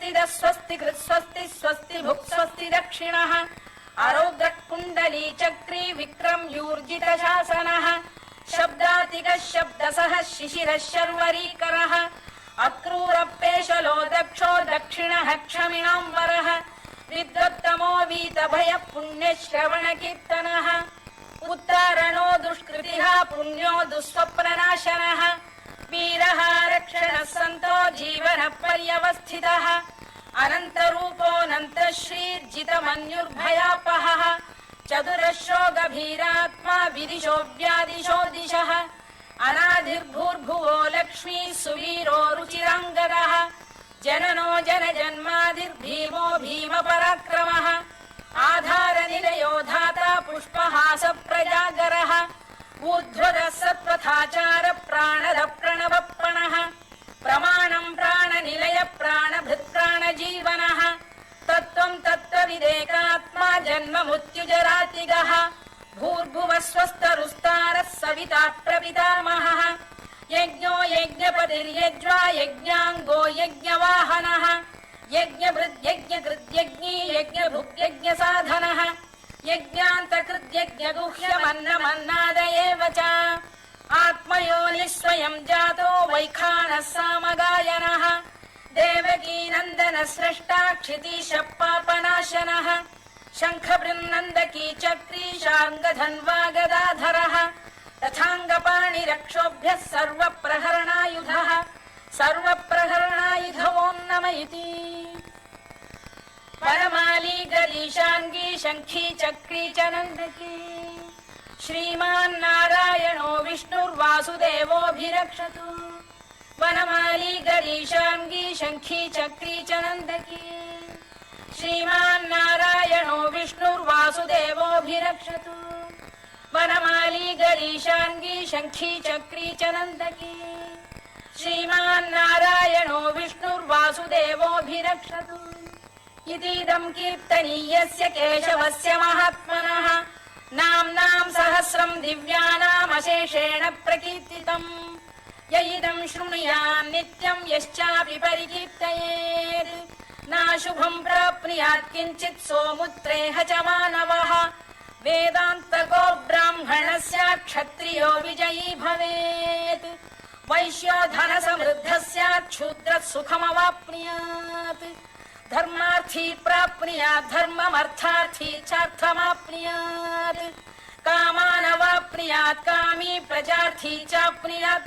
स्वस्ति कृत् स्वस्ति स्वस्ति भुक् स्वस्ति दक्षिणः आरौद्रः कुण्डली चक्री विक्रम्यूर्जित शासनः शब्दातिकः शब्दसः शिशिरः शर्वरीकरः अक्रूरपेशलो दक्षो दक्षिणः क्षमिणाम्बरः विद्वत्तमो वीतभयः पुण्यश्रवणकीर्तनः उत्तारणो दुष्कृतिः पुण्यो दुःस्वप्ननाशनः वीरः रक्षणः सन्तो जीवन पर्यवस्थितः अनन्तरूपोऽनन्तश्रीर्जितमन्युर्भयापहः चतुरश्रो गभीरात्मा विदिशो व्यादिशो दिशः अनादिर्भूर्भुवो लक्ष्मी सुवीरो रुचिराङ्गदः जननो जनजन्मादिर्भीमो भीमपराक्रमः आधारनिलयो धाता पुष्पहास प्रजागरः ऊर्ध्वरः सत्त्वथाचार प्राणद प्रणवप्रणः प्रमाणम् प्राणनिलय प्राणभृत्प्राणजीवनः तत्त्वम् तत्त्वविदेकात्मा जन्ममृत्युजरातिगः भूर्भुवः स्वस्तरुस्तारः सविता प्रपितामहः यज्ञो यज्ञपतिर्यज्वा यज्ञाङ्गो यज्ञवाहनः यज्ञभृद्यज्ञकृद्यज्ञी यज्ञभुक्यज्ञसाधनः यज्ञान्तकृद्यज्ञगुह्यमन्नमन्नाद एव च आत्मयोनिः स्वयं जातो वैखानः सामगायनः देवकीनन्दनः स्रष्टा क्षितीशः पापनाशनः शङ्खबृन्नन्दकी चक्री शार्ङ्गधन्वा गदाधरः तथाङ्गपाणिरक्षोभ्यः सर्वप्रहरणायुधः सर्वप्रहरणायुधवो नम इति वनमाली गरीशाङ्गी शङ्खी चक्री च नन्दकी श्रीमान्नारायणो विष्णुर्वासुदेवोऽभिरक्षतु वनमाली गरीशाङ्गी शङ्खी चक्री च नन्दकी श्रीमान्नारायणो विष्णुर्वासुदेवोऽभिरक्षतु वनमाली गरीशाङ्गी शङ्खी चक्री च नन्दकी श्रीमान्नारायणो विष्णुर्वासुदेवोऽभिरक्षतु इतीदं कीर्तनीयस्य केशवस्य महात्मनः नाम्नां सहस्रं दिव्यानामशेषेण प्रकीर्तितम् य इदं शृणुयात् नित्यं यश्चापि परिकीर्तयेत् नाशुभं प्राप्नुयात् किञ्चित् सोमुत्रेह च मानवः वेदान्तको ब्राह्मणः स्यात् क्षत्रियो विजयी भवेत् वैश्यो धनसमृद्धः स्यात् शूद्रः सुखमवाप्नुयात् धर्मार्थी प्राप्नुयात् धर्ममर्थार्थी चार्थमाप्नुयात् कामानवाप्नुयात् कामी प्रजार्थी चाप्नुयात्